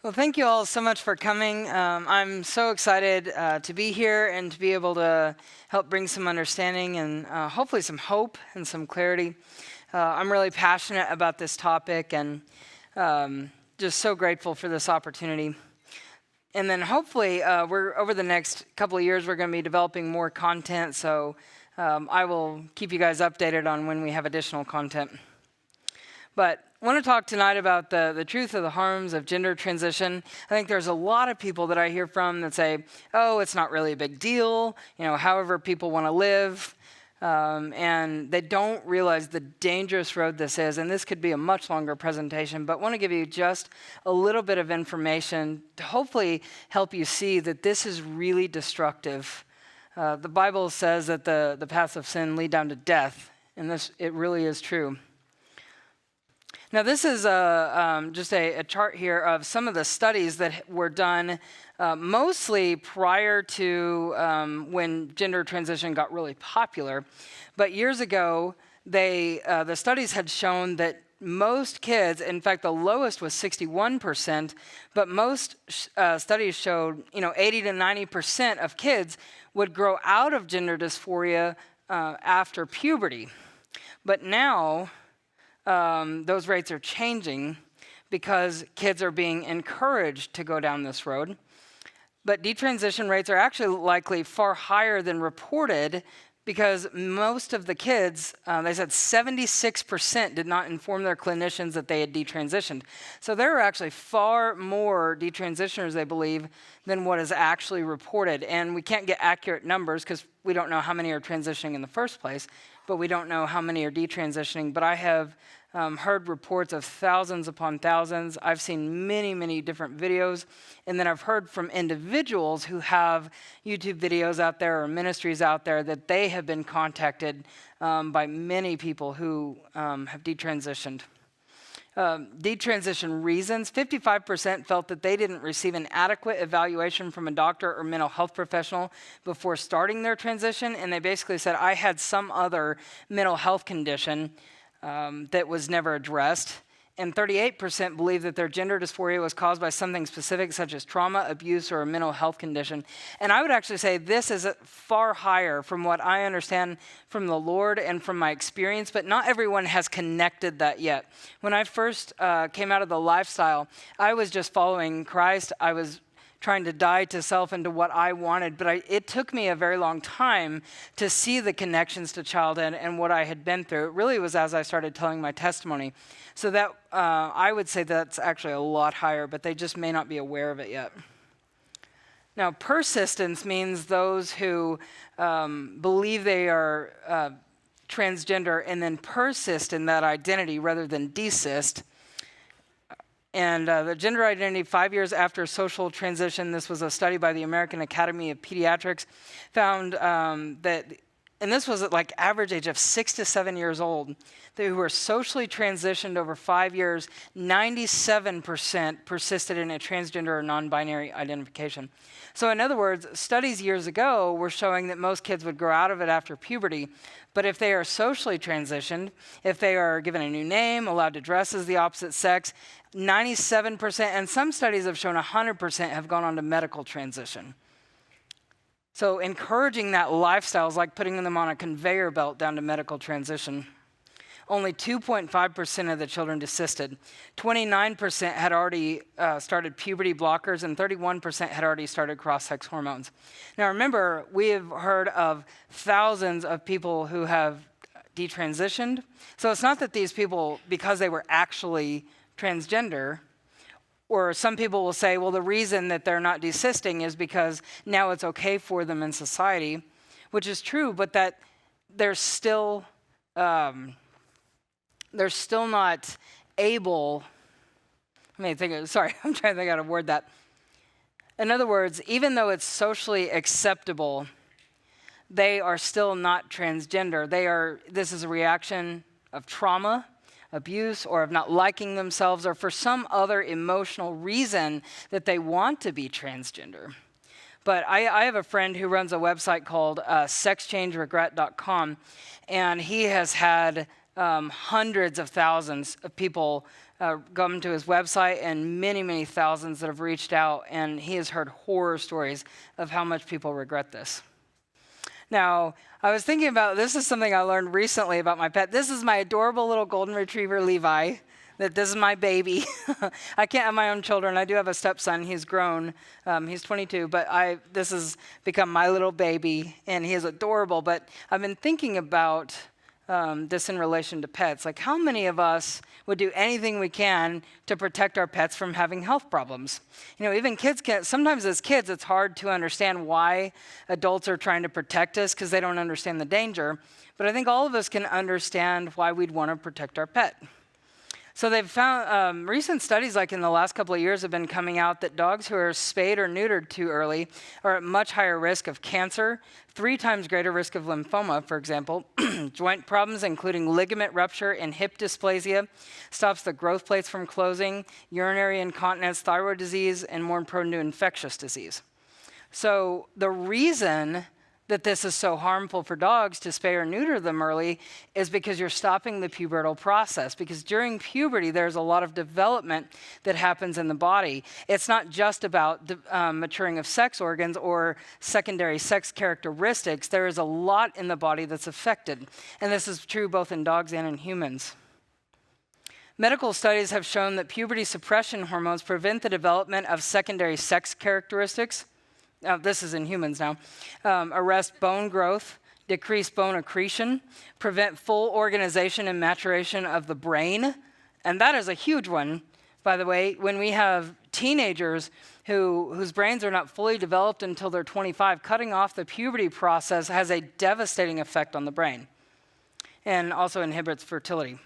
Well, thank you all so much for coming. I'm so excited to be here and to be able to help bring some understanding and hopefully some hope and some clarity. I'm really passionate about this topic and just so grateful for this opportunity. And then hopefully, we're over the next couple of years, we're going to be developing more content. So I will keep you guys updated on when we have additional content. But I want to talk tonight about the truth of the harms of gender transition. I think there's a lot of people that I hear from that say, oh, it's not really a big deal, however people want to live. And they don't realize the dangerous road this is. And this could be a much longer presentation, but I want to give you just a little bit of information to hopefully help you see that this is really destructive. The Bible says that the paths of sin lead down to death, and it really is true. Now, this is just a chart here of some of the studies that were done mostly prior to when gender transition got really popular. But years ago, the studies had shown that most kids, in fact, the lowest was 61%, but most studies showed 80 to 90% of kids would grow out of gender dysphoria after puberty. But now, those rates are changing because kids are being encouraged to go down this road. But detransition rates are actually likely far higher than reported because most of the kids, they said 76% did not inform their clinicians that they had detransitioned. So there are actually far more detransitioners, they believe, than what is actually reported. And we can't get accurate numbers because we don't know how many are transitioning in the first place, but we don't know how many are detransitioning. But I have heard reports of thousands upon thousands. I've seen many, many different videos. And then I've heard from individuals who have YouTube videos out there or ministries out there that they have been contacted by many people who have detransitioned. Detransition reasons, 55% felt that they didn't receive an adequate evaluation from a doctor or mental health professional before starting their transition. And they basically said, I had some other mental health condition that was never addressed. And 38% believe that their gender dysphoria was caused by something specific, such as trauma, abuse, or a mental health condition. And I would actually say this is far higher from what I understand from the Lord and from my experience, but not everyone has connected that yet. When I first came out of the lifestyle, I was just following Christ. I was trying to die to self and to what I wanted, but it took me a very long time to see the connections to childhood and what I had been through. It really was as I started telling my testimony. So that I would say that's actually a lot higher, but they just may not be aware of it yet. Now, persistence means those who believe they are transgender and then persist in that identity rather than desist. And the gender identity 5 years after social transition, this was a study by the American Academy of Pediatrics, found that, and this was at like average age of 6 to 7 years old, they who were socially transitioned over 5 years, 97% persisted in a transgender or non-binary identification. So in other words, studies years ago were showing that most kids would grow out of it after puberty, but if they are socially transitioned, if they are given a new name, allowed to dress as the opposite sex, 97%, and some studies have shown 100% have gone on to medical transition. So encouraging that lifestyle is like putting them on a conveyor belt down to medical transition. Only 2.5% of the children desisted. 29% had already started puberty blockers, and 31% had already started cross-sex hormones. Now remember, we have heard of thousands of people who have detransitioned. So it's not that these people, because they were actually transgender, or some people will say, well, the reason that they're not desisting is because now it's okay for them in society, which is true, but that they're still not able, I'm trying to think how to word that. In other words, even though it's socially acceptable, they are still not transgender. This is a reaction of trauma, abuse, or of not liking themselves, or for some other emotional reason that they want to be transgender. But I have a friend who runs a website called sexchangeregret.com, and he has had hundreds of thousands of people come to his website, and many, many thousands that have reached out, and he has heard horror stories of how much people regret this. Now, I was thinking about, this is something I learned recently about my pet. This is my adorable little golden retriever, Levi. This is my baby. I can't have my own children. I do have a stepson. He's grown. He's 22, but this has become my little baby, and he is adorable. But I've been thinking about this in relation to pets. Like, how many of us would do anything we can to protect our pets from having health problems? You know, even kids sometimes as kids, it's hard to understand why adults are trying to protect us because they don't understand the danger. But I think all of us can understand why we'd want to protect our pet. So they've found, recent studies like in the last couple of years have been coming out that dogs who are spayed or neutered too early are at much higher risk of cancer, 3 times greater risk of lymphoma, for example, joint problems including ligament rupture and hip dysplasia, stops the growth plates from closing, urinary incontinence, thyroid disease, and more prone to infectious disease. So the reason that this is so harmful for dogs to spay or neuter them early is because you're stopping the pubertal process. Because during puberty, there's a lot of development that happens in the body. It's not just about the maturing of sex organs or secondary sex characteristics. There is a lot in the body that's affected. And this is true both in dogs and in humans. Medical studies have shown that puberty suppression hormones prevent the development of secondary sex characteristics. This is in humans now, arrest bone growth, decrease bone accretion, prevent full organization and maturation of the brain. And that is a huge one, by the way. When we have teenagers whose brains are not fully developed until they're 25, cutting off the puberty process has a devastating effect on the brain and also inhibits fertility.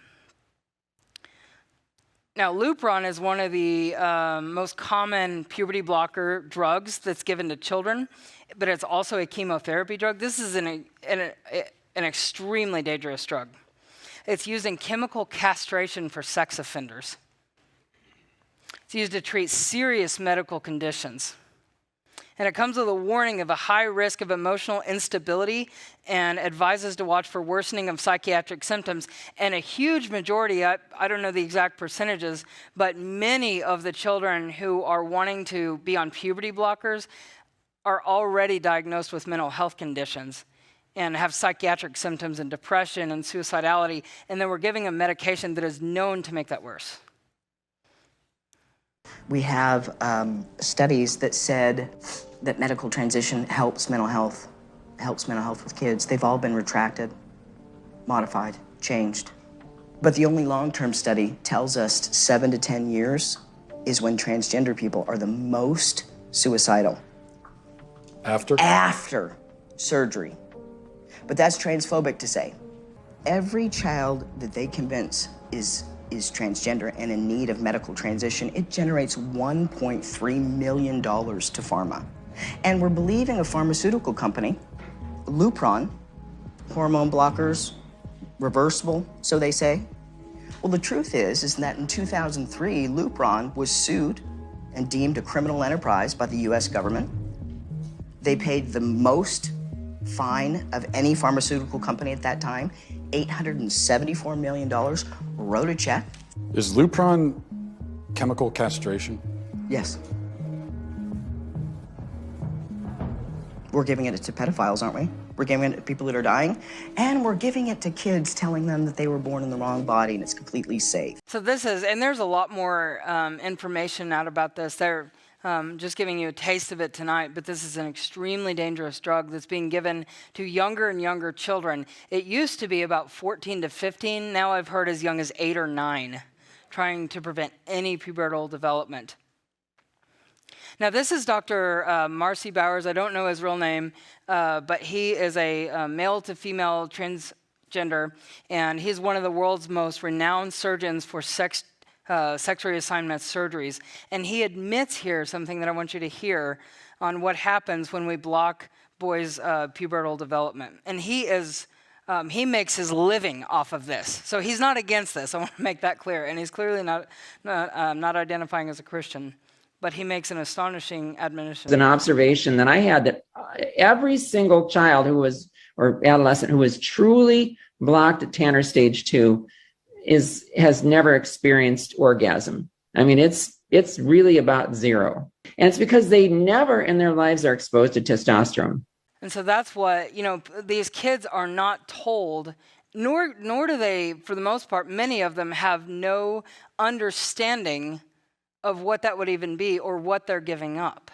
Now, Lupron is one of the most common puberty blocker drugs that's given to children, but it's also a chemotherapy drug. This is an extremely dangerous drug. It's used in chemical castration for sex offenders. It's used to treat serious medical conditions. And it comes with a warning of a high risk of emotional instability and advises to watch for worsening of psychiatric symptoms. And a huge majority, I don't know the exact percentages, but many of the children who are wanting to be on puberty blockers are already diagnosed with mental health conditions and have psychiatric symptoms and depression and suicidality. And then we're giving a medication that is known to make that worse. We have studies that said that medical transition helps mental health with kids. They've all been retracted, modified, changed. But the only long-term study tells us 7 to 10 years is when transgender people are the most suicidal. After surgery. But that's transphobic to say. Every child that they convince is transgender and in need of medical transition, it generates $1.3 million to pharma. And we're believing a pharmaceutical company, Lupron, hormone blockers, reversible, so they say. Well, the truth is that in 2003, Lupron was sued and deemed a criminal enterprise by the US government. They paid the most fine of any pharmaceutical company at that time, $874 million, wrote a check. Is Lupron chemical castration? Yes. We're giving it to pedophiles, aren't we? We're giving it to people that are dying, and we're giving it to kids, telling them that they were born in the wrong body and it's completely safe. So and there's a lot more information out about this. They're just giving you a taste of it tonight, but this is an extremely dangerous drug that's being given to younger and younger children. It used to be about 14 to 15. Now I've heard as young as 8 or 9, trying to prevent any pubertal development. Now, this is Dr. Marcy Bowers. I don't know his real name, but he is a male to female transgender, and he's one of the world's most renowned surgeons for sex reassignment surgeries. And he admits here something that I want you to hear on what happens when we block boys' pubertal development. And he makes his living off of this. So he's not against this. I want to make that clear. And he's clearly not identifying as a Christian. But he makes an astonishing admonition. An observation that I had that every single child or adolescent who was truly blocked at Tanner stage 2 has never experienced orgasm. I mean, it's really about zero. And it's because they never in their lives are exposed to testosterone. And so that's what, these kids are not told, nor do they, for the most part, many of them have no understanding of what that would even be or what they're giving up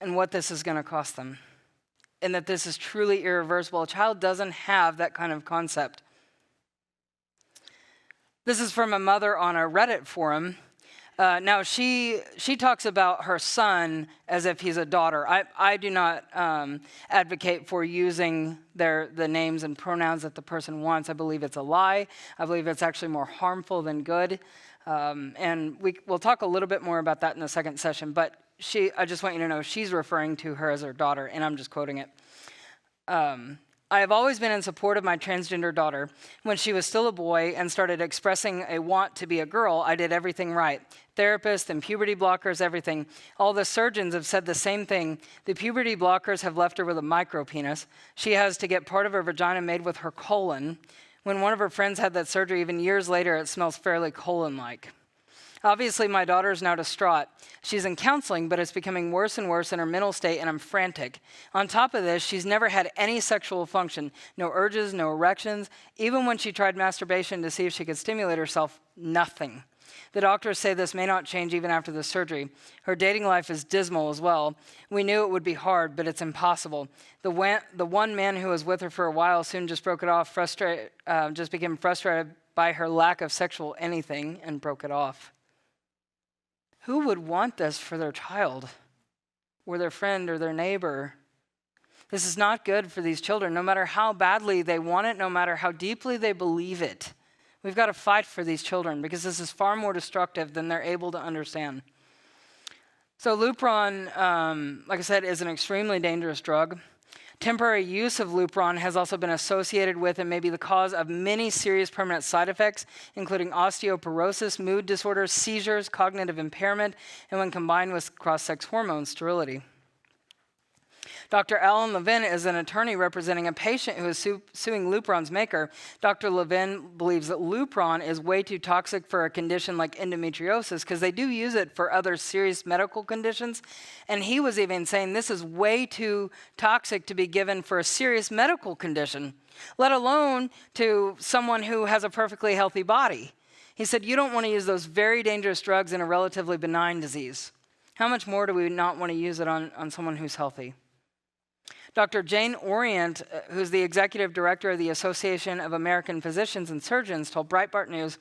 and what this is going to cost them. And that this is truly irreversible. A child doesn't have that kind of concept. This is from a mother on a Reddit forum. Now, she talks about her son as if he's a daughter. I do not advocate for using the names and pronouns that the person wants. I believe it's a lie. I believe it's actually more harmful than good. And we'll talk a little bit more about that in the second session. But I just want you to know she's referring to her as her daughter, and I'm just quoting it. I have always been in support of my transgender daughter. When she was still a boy and started expressing a want to be a girl, I did everything right. Therapists and puberty blockers, everything. All the surgeons have said the same thing. The puberty blockers have left her with a micropenis. She has to get part of her vagina made with her colon. When one of her friends had that surgery, even years later, it smells fairly colon-like. Obviously, my daughter is now distraught. She's in counseling, but it's becoming worse and worse in her mental state, and I'm frantic. On top of this, she's never had any sexual function. No urges, no erections. Even when she tried masturbation to see if she could stimulate herself, nothing. The doctors say this may not change even after the surgery. Her dating life is dismal as well. We knew it would be hard, but it's impossible. The one man who was with her for a while soon just broke it off, just became frustrated by her lack of sexual anything and broke it off. Who would want this for their child or their friend or their neighbor? This is not good for these children, no matter how badly they want it, no matter how deeply they believe it. We've got to fight for these children because this is far more destructive than they're able to understand. So Lupron, like I said, is an extremely dangerous drug. Temporary use of Lupron has also been associated with and may be the cause of many serious permanent side effects, including osteoporosis, mood disorders, seizures, cognitive impairment, and when combined with cross-sex hormones, sterility. Dr. Alan Levin is an attorney representing a patient who is suing Lupron's maker. Dr. Levin believes that Lupron is way too toxic for a condition like endometriosis because they do use it for other serious medical conditions. And he was even saying this is way too toxic to be given for a serious medical condition, let alone to someone who has a perfectly healthy body. He said, you don't want to use those very dangerous drugs in a relatively benign disease. How much more do we not want to use it on someone who's healthy? Dr. Jane Orient, who's the executive director of the Association of American Physicians and Surgeons, told Breitbart News,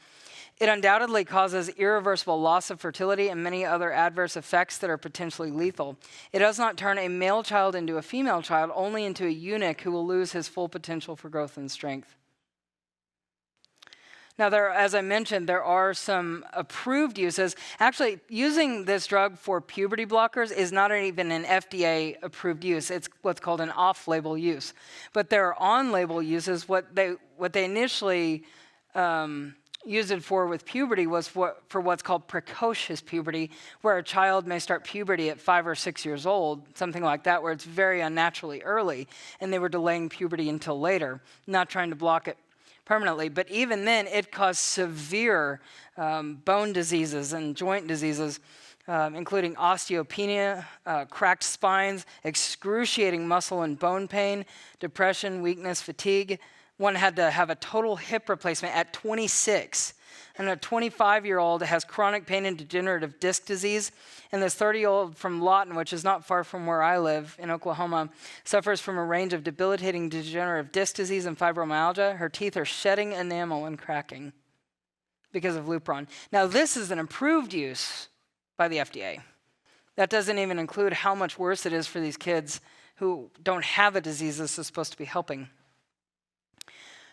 it undoubtedly causes irreversible loss of fertility and many other adverse effects that are potentially lethal. It does not turn a male child into a female child, only into a eunuch who will lose his full potential for growth and strength. Now, as I mentioned, there are some approved uses. Actually, using this drug for puberty blockers is not even an FDA-approved use. It's what's called an off-label use. But there are on-label uses. What they initially used it for with puberty was for what's called precocious puberty, where a child may start puberty at 5 or 6 years old, something like that, where it's very unnaturally early, and they were delaying puberty until later, not trying to block it permanently. But even then, it caused severe bone diseases and joint diseases, including osteopenia, cracked spines, excruciating muscle and bone pain, depression, weakness, fatigue. One had to have a total hip replacement at 26. And a 25-year-old has chronic pain and degenerative disc disease. And this 30-year-old from Lawton, which is not far from where I live in Oklahoma, suffers from a range of debilitating degenerative disc disease and fibromyalgia. Her teeth are shedding enamel and cracking because of Lupron. Now, this is an approved use by the FDA. That doesn't even include how much worse it is for these kids who don't have a disease this is supposed to be helping.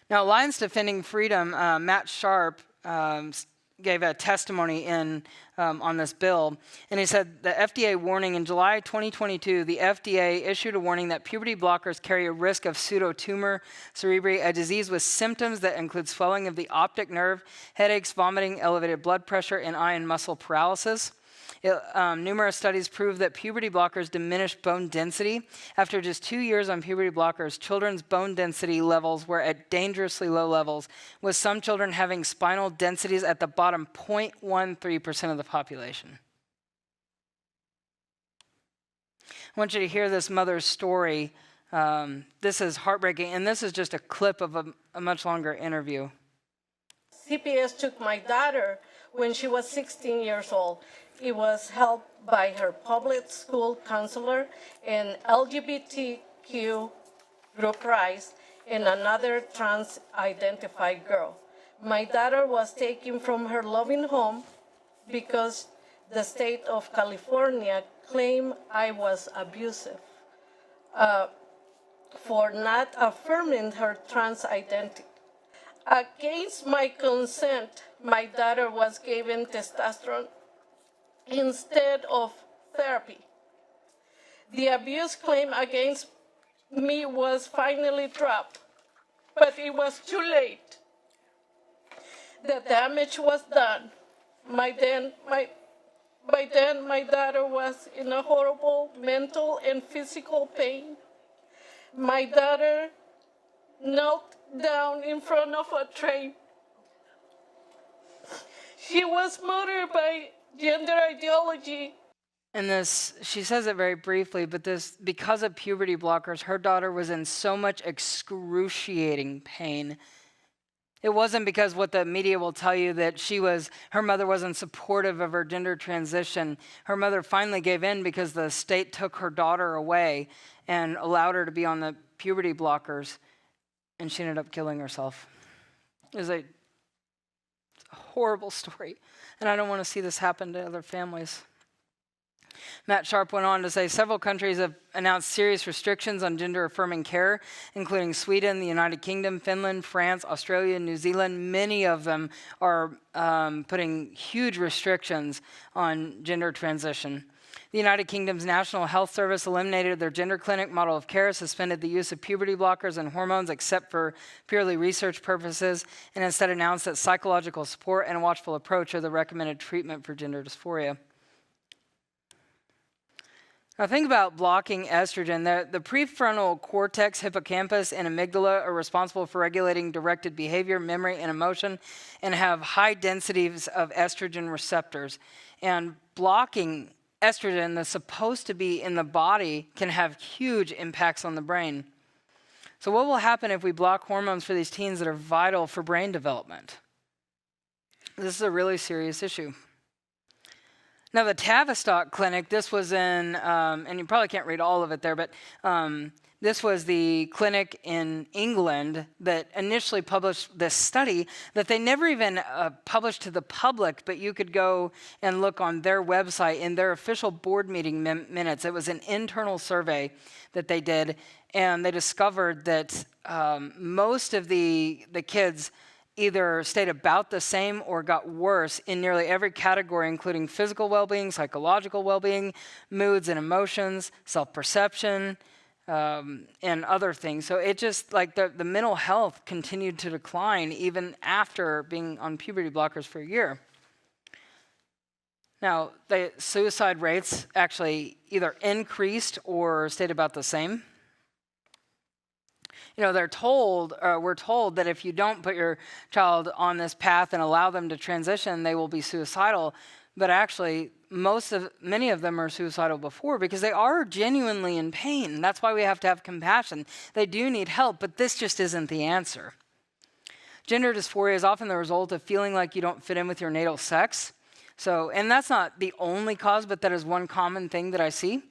Now, Alliance Defending Freedom, Matt Sharp, gave a testimony on this bill, and he said the FDA warning in July 2022, the FDA issued a warning that puberty blockers carry a risk of pseudotumor cerebri, a disease with symptoms that include swelling of the optic nerve, headaches, vomiting, elevated blood pressure, and eye and muscle paralysis. Numerous studies prove that puberty blockers diminish bone density. After just 2 years on puberty blockers, children's bone density levels were at dangerously low levels, with some children having spinal densities at the bottom 0.13% of the population. I want you to hear this mother's story. This is heartbreaking, and this is just a clip of a much longer interview. CPS took my daughter when she was 16 years old. It was helped by her public school counselor, an LGBTQ group rise, and another trans-identified girl. My daughter was taken from her loving home because the state of California claimed I was abusive for not affirming her trans identity. Against my consent, my daughter was given testosterone instead of therapy. The abuse claim against me was finally dropped, but it was too late. The damage was done. By then, my daughter was in a horrible mental and physical pain. My daughter knelt down in front of a train. She was murdered by gender ideology. And this, she says it very briefly, but this, because of puberty blockers, her daughter was in so much excruciating pain. It wasn't because what the media will tell you that her mother wasn't supportive of her gender transition. Her mother finally gave in because the state took her daughter away and allowed her to be on the puberty blockers, and she ended up killing herself. It was a horrible story, and I don't want to see this happen to other families. Matt Sharp went on to say several countries have announced serious restrictions on gender-affirming care, including Sweden, the United Kingdom, Finland, France, Australia, New Zealand. Many of them are putting huge restrictions on gender transition. The United Kingdom's National Health Service eliminated their gender clinic model of care, suspended the use of puberty blockers and hormones except for purely research purposes, and instead announced that psychological support and a watchful approach are the recommended treatment for gender dysphoria. Now think about blocking estrogen. The prefrontal cortex, hippocampus, and amygdala are responsible for regulating directed behavior, memory, and emotion, and have high densities of estrogen receptors. And blocking estrogen that's supposed to be in the body can have huge impacts on the brain. So what will happen if we block hormones for these teens that are vital for brain development? This is a really serious issue. Now, the Tavistock Clinic, this was in, and you probably can't read all of it there, but this was the clinic in England that initially published this study that they never even published to the public, but you could go and look on their website in their official board meeting minutes. It was an internal survey that they did, and they discovered that most of the kids either stayed about the same or got worse in nearly every category, including physical well-being, psychological well-being, moods and emotions, self-perception, and other things. So it just, like, the mental health continued to decline even after being on puberty blockers for a year. Now, the suicide rates actually either increased or stayed about the same. You know, we're told that if you don't put your child on this path and allow them to transition, they will be suicidal. But actually, many of them are suicidal before because they are genuinely in pain. That's why we have to have compassion. They do need help, but this just isn't the answer. Gender dysphoria is often the result of feeling like you don't fit in with your natal sex. And that's not the only cause, but that is one common thing that I see.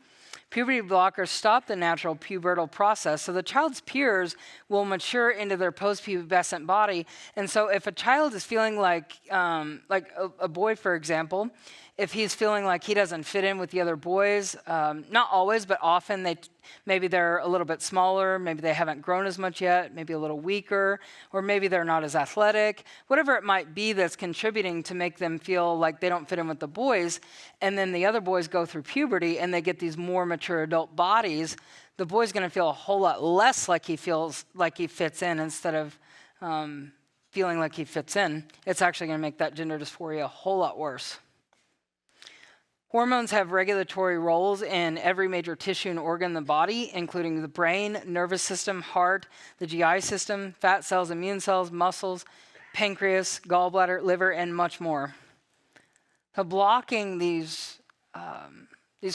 Puberty blockers stop the natural pubertal process, so the child's peers will mature into their post-pubescent body. And so if a child is feeling like a boy, for example, if he's feeling like he doesn't fit in with the other boys, not always, but often maybe they're a little bit smaller, maybe they haven't grown as much yet, maybe a little weaker, or maybe they're not as athletic, whatever it might be that's contributing to make them feel like they don't fit in with the boys, and then the other boys go through puberty and they get these more mature adult bodies, the boy's going to feel a whole lot less like he feels like he fits in instead of feeling like he fits in. It's actually going to make that gender dysphoria a whole lot worse. Hormones have regulatory roles in every major tissue and organ in the body, including the brain, nervous system, heart, the GI system, fat cells, immune cells, muscles, pancreas, gallbladder, liver, and much more. So blocking these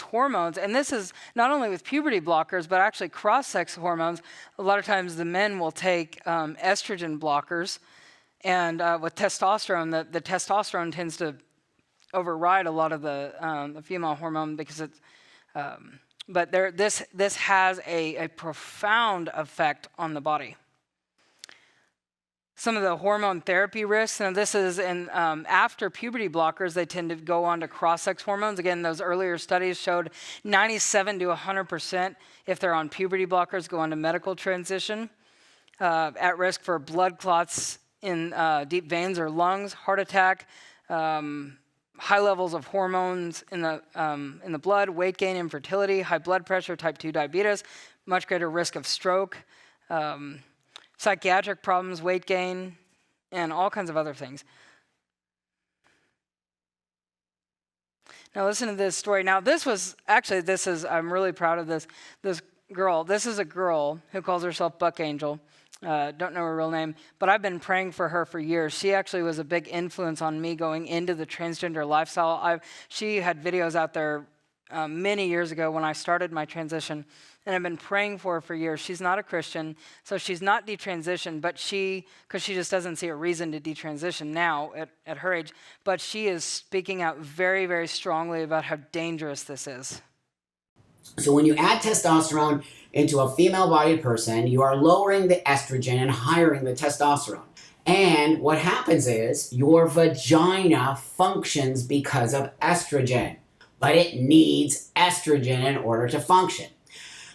hormones, and this is not only with puberty blockers, but actually cross-sex hormones. A lot of times the men will take estrogen blockers, and with testosterone, the testosterone tends to override a lot of the female hormone because it's. But this has a profound effect on the body. Some of the hormone therapy risks, and this is in after puberty blockers, they tend to go on to cross-sex hormones. Again, those earlier studies showed 97 to 100% if they're on puberty blockers go on to medical transition, at risk for blood clots in deep veins or lungs, heart attack, high levels of hormones in the blood, weight gain, infertility, high blood pressure, type 2 diabetes, much greater risk of stroke, psychiatric problems, weight gain, and all kinds of other things. Now listen to this story. Now I'm really proud of this girl. This is a girl who calls herself Buck Angel. Don't know her real name, but I've been praying for her for years. She actually was a big influence on me going into the transgender lifestyle. She had videos out there many years ago when I started my transition, and I've been praying for her for years. She's not a Christian, so she's not detransitioned, but because she just doesn't see a reason to detransition now at her age, but she is speaking out very, very strongly about how dangerous this is. So when you add testosterone into a female-bodied person, you are lowering the estrogen and higher the testosterone. And what happens is your vagina functions because of estrogen, but it needs estrogen in order to function.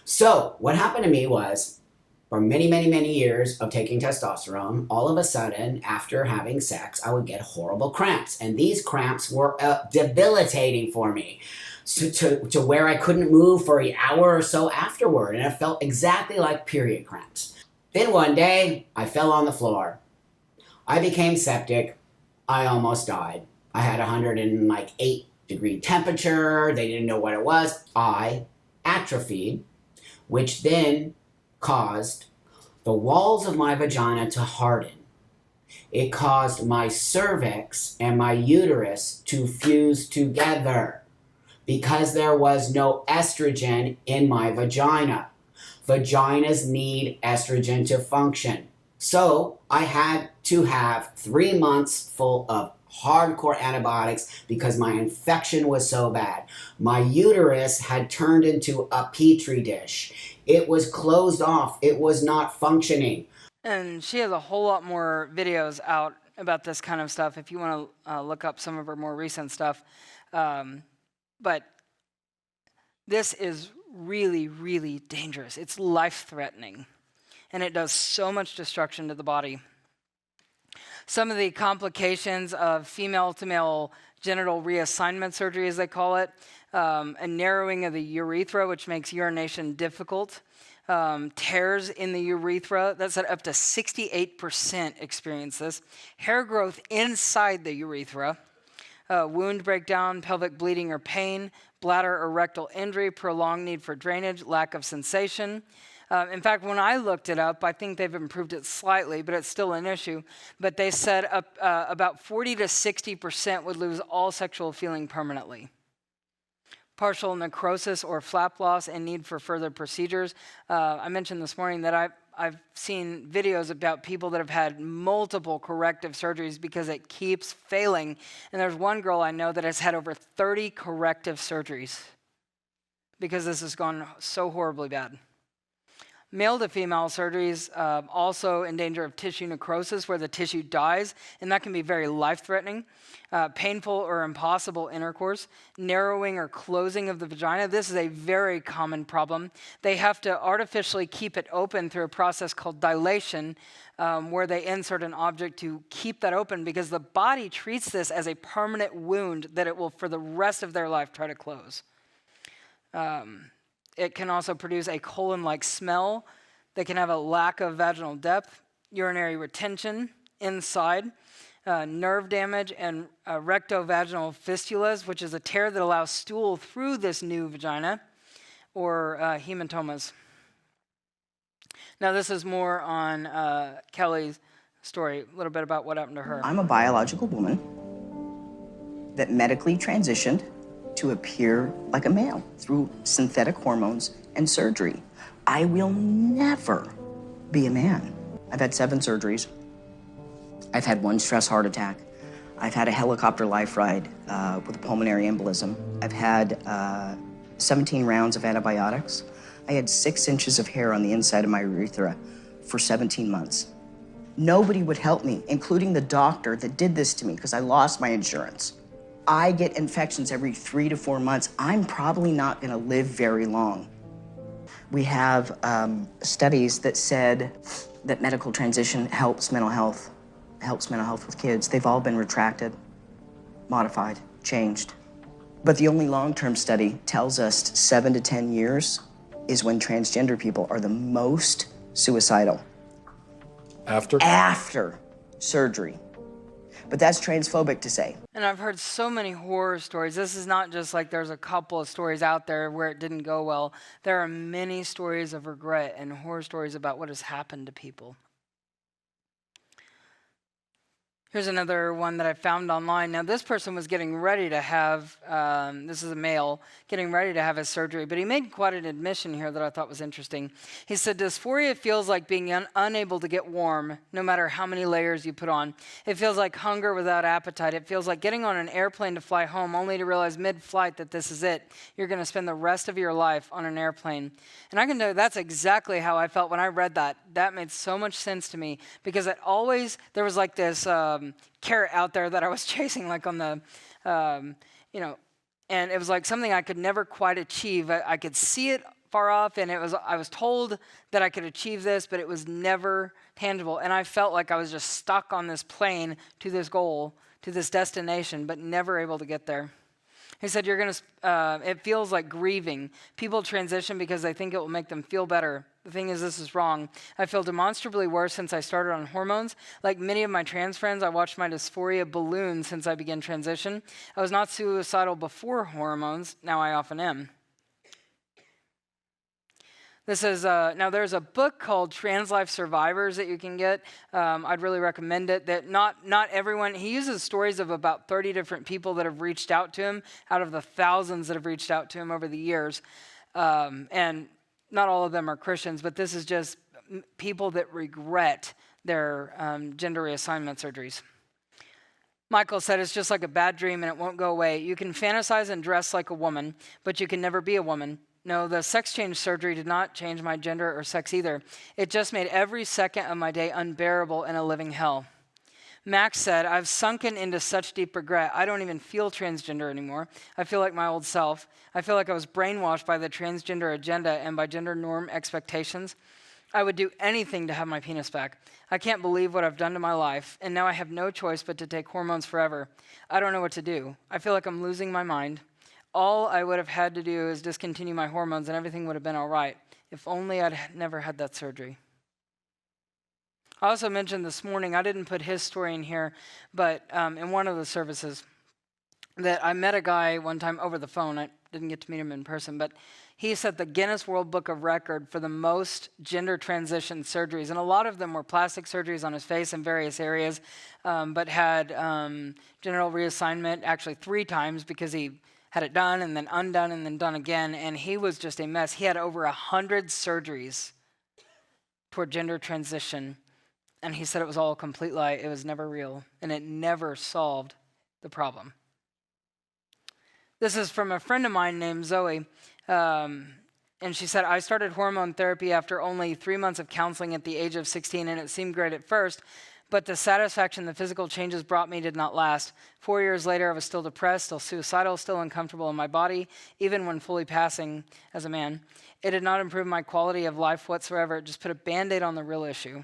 So what happened to me was, for many, many, many years of taking testosterone, all of a sudden, after having sex, I would get horrible cramps. And these cramps were debilitating for me. To where I couldn't move for an hour or so afterward, and it felt exactly like period cramps. Then one day, I fell on the floor. I became septic. I almost died. I had 108-degree temperature. They didn't know what it was. I atrophied, which then caused the walls of my vagina to harden. It caused my cervix and my uterus to fuse together, because there was no estrogen in my vagina. Vaginas need estrogen to function. So I had to have 3 months full of hardcore antibiotics because my infection was so bad. My uterus had turned into a petri dish. It was closed off. It was not functioning. And she has a whole lot more videos out about this kind of stuff if you want to look up some of her more recent stuff. But this is really, really dangerous. It's life-threatening, and it does so much destruction to the body. Some of the complications of female-to-male genital reassignment surgery, as they call it, a narrowing of the urethra, which makes urination difficult, tears in the urethra, that's at up to 68% experience this, hair growth inside the urethra, wound breakdown, pelvic bleeding or pain, bladder or rectal injury, prolonged need for drainage, lack of sensation. In fact, when I looked it up, I think they've improved it slightly, but it's still an issue. But they said about 40 to 60% would lose all sexual feeling permanently. Partial necrosis or flap loss and need for further procedures. I mentioned this morning that I've seen videos about people that have had multiple corrective surgeries because it keeps failing. And there's one girl I know that has had over 30 corrective surgeries because this has gone so horribly bad. Male to female surgeries also in danger of tissue necrosis where the tissue dies, and that can be very life-threatening. Painful or impossible intercourse, narrowing or closing of the vagina. This is a very common problem. They have to artificially keep it open through a process called dilation, where they insert an object to keep that open because the body treats this as a permanent wound that it will, for the rest of their life, try to close. It can also produce a colon-like smell. They can have a lack of vaginal depth, urinary retention inside. nerve damage, and rectovaginal fistulas, which is a tear that allows stool through this new vagina, or hematomas. Now, this is more on Kelly's story, a little bit about what happened to her. I'm a biological woman that medically transitioned to appear like a male through synthetic hormones and surgery. I will never be a man. I've had 7 surgeries. I've had 1 stress heart attack. I've had a helicopter life ride with a pulmonary embolism. I've had 17 rounds of antibiotics. I had 6 inches of hair on the inside of my urethra for 17 months. Nobody would help me, including the doctor that did this to me because I lost my insurance. I get infections every 3 to 4 months. I'm probably not going to live very long. We have studies that said that medical transition helps mental health with kids. They've all been retracted, modified, changed. But the only long-term study tells us 7 to 10 years is when transgender people are the most suicidal. After surgery. But that's transphobic to say. And I've heard so many horror stories. This is not just like there's a couple of stories out there where it didn't go well. There are many stories of regret and horror stories about what has happened to people. Here's another one that I found online. Now, this person was getting ready to have, this is a male, getting ready to have his surgery, but he made quite an admission here that I thought was interesting. He said, dysphoria feels like being unable to get warm, no matter how many layers you put on. It feels like hunger without appetite. It feels like getting on an airplane to fly home, only to realize mid-flight that this is it. You're going to spend the rest of your life on an airplane. And I can tell you that's exactly how I felt when I read that. That made so much sense to me, because there was like this carrot out there that I was chasing, like on the, and it was like something I could never quite achieve. I could see it far off, and I was told that I could achieve this, but it was never tangible. And I felt like I was just stuck on this plane to this goal, to this destination, but never able to get there. He said, it feels like grieving. People transition because they think it will make them feel better. The thing is, this is wrong. I feel demonstrably worse since I started on hormones. Like many of my trans friends, I watched my dysphoria balloon since I began transition. I was not suicidal before hormones. Now I often am. This is, now there's a book called Trans Life Survivors that you can get. I'd really recommend it. That not everyone, he uses stories of about 30 different people that have reached out to him out of the thousands that have reached out to him over the years. And not all of them are Christians, but this is just people that regret their gender reassignment surgeries. Michael said, it's just like a bad dream and it won't go away. You can fantasize and dress like a woman, but you can never be a woman. No, the sex change surgery did not change my gender or sex either. It just made every second of my day unbearable and a living hell. Max said, I've sunken into such deep regret. I don't even feel transgender anymore. I feel like my old self. I feel like I was brainwashed by the transgender agenda and by gender norm expectations. I would do anything to have my penis back. I can't believe what I've done to my life, and now I have no choice but to take hormones forever. I don't know what to do. I feel like I'm losing my mind. All I would have had to do is discontinue my hormones and everything would have been all right. If only I'd never had that surgery. I also mentioned this morning, I didn't put his story in here, but in one of the services, that I met a guy one time over the phone. I didn't get to meet him in person, but he set the Guinness World Book of Record for the most gender transition surgeries. And a lot of them were plastic surgeries on his face in various areas, but had genital reassignment actually 3 times because he had it done and then undone and then done again. And he was just a mess. He had over 100 surgeries toward gender transition. And he said it was all a complete lie. It was never real. And it never solved the problem. This is from a friend of mine named Zoe. And she said, I started hormone therapy after only 3 months of counseling at the age of 16, and it seemed great at first, but the satisfaction the physical changes brought me did not last. 4 years later, I was still depressed, still suicidal, still uncomfortable in my body, even when fully passing as a man. It did not improve my quality of life whatsoever. It just put a Band-Aid on the real issue.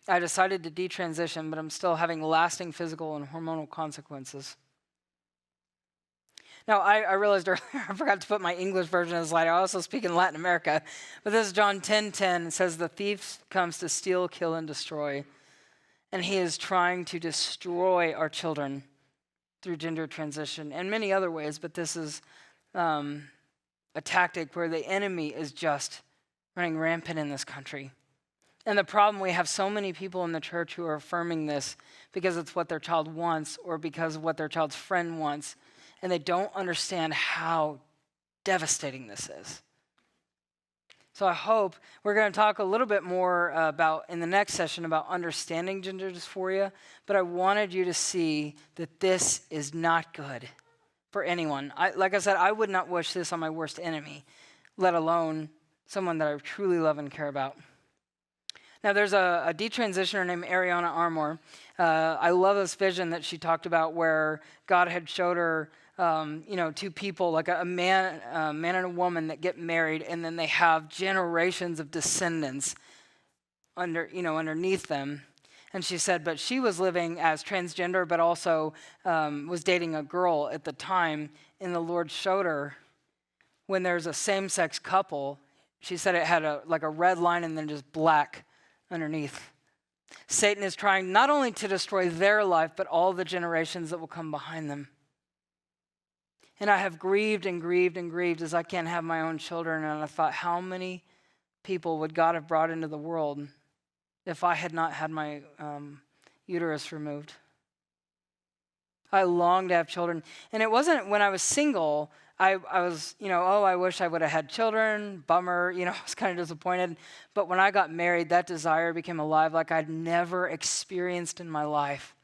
I decided to detransition, but I'm still having lasting physical and hormonal consequences. Now, I realized earlier, I forgot to put my English version of the slide. I also speak in Latin America. But this is John 10:10. It says, the thief comes to steal, kill, and destroy. And he is trying to destroy our children through gender transition and many other ways, but this is a tactic where the enemy is just running rampant in this country. And the problem, we have so many people in the church who are affirming this because it's what their child wants or because of what their child's friend wants, and they don't understand how devastating this is. So I hope we're going to talk a little bit more about, in the next session, about understanding gender dysphoria, but I wanted you to see that this is not good for anyone. Like I said, I would not wish this on my worst enemy, let alone someone that I truly love and care about. Now, there's a detransitioner named Ariana Armour. I love this vision that she talked about where God had showed her, two people, like a man and a woman that get married, and then they have generations of descendants underneath them. And she said, but she was living as transgender, but also was dating a girl at the time, and the Lord showed her when there's a same-sex couple, she said it had a red line and then just black underneath. Satan is trying not only to destroy their life, but all the generations that will come behind them. And I have grieved and grieved and grieved as I can't have my own children. And I thought, how many people would God have brought into the world if I had not had my uterus removed? I long to have children. And it wasn't when I was single, I was, I wish I would have had children, bummer, I was kind of disappointed. But when I got married, that desire became alive like I'd never experienced in my life.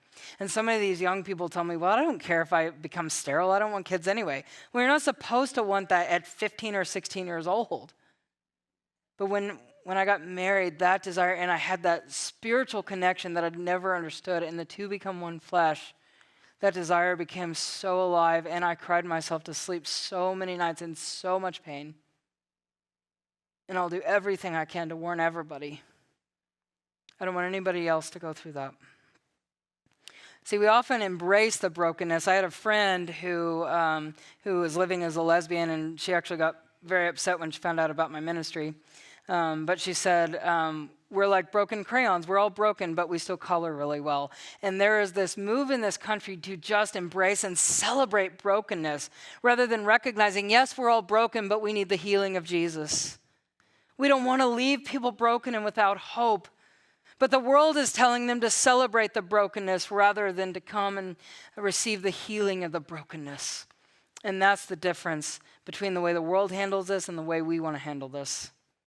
And so many of these young people tell me, well, I don't care if I become sterile. I don't want kids anyway. Well, you're not supposed to want that at 15 or 16 years old. But when I got married, that desire, and I had that spiritual connection that I'd never understood, and the two become one flesh, that desire became so alive, and I cried myself to sleep so many nights in so much pain. And I'll do everything I can to warn everybody. I don't want anybody else to go through that. See, we often embrace the brokenness. I had a friend who was living as a lesbian, and she actually got very upset when she found out about my ministry. But she said, we're like broken crayons. We're all broken, but we still color really well. And there is this move in this country to just embrace and celebrate brokenness rather than recognizing, yes, we're all broken, but we need the healing of Jesus. We don't want to leave people broken and without hope. But the world is telling them to celebrate the brokenness rather than to come and receive the healing of the brokenness. And that's the difference between the way the world handles this and the way we want to handle this.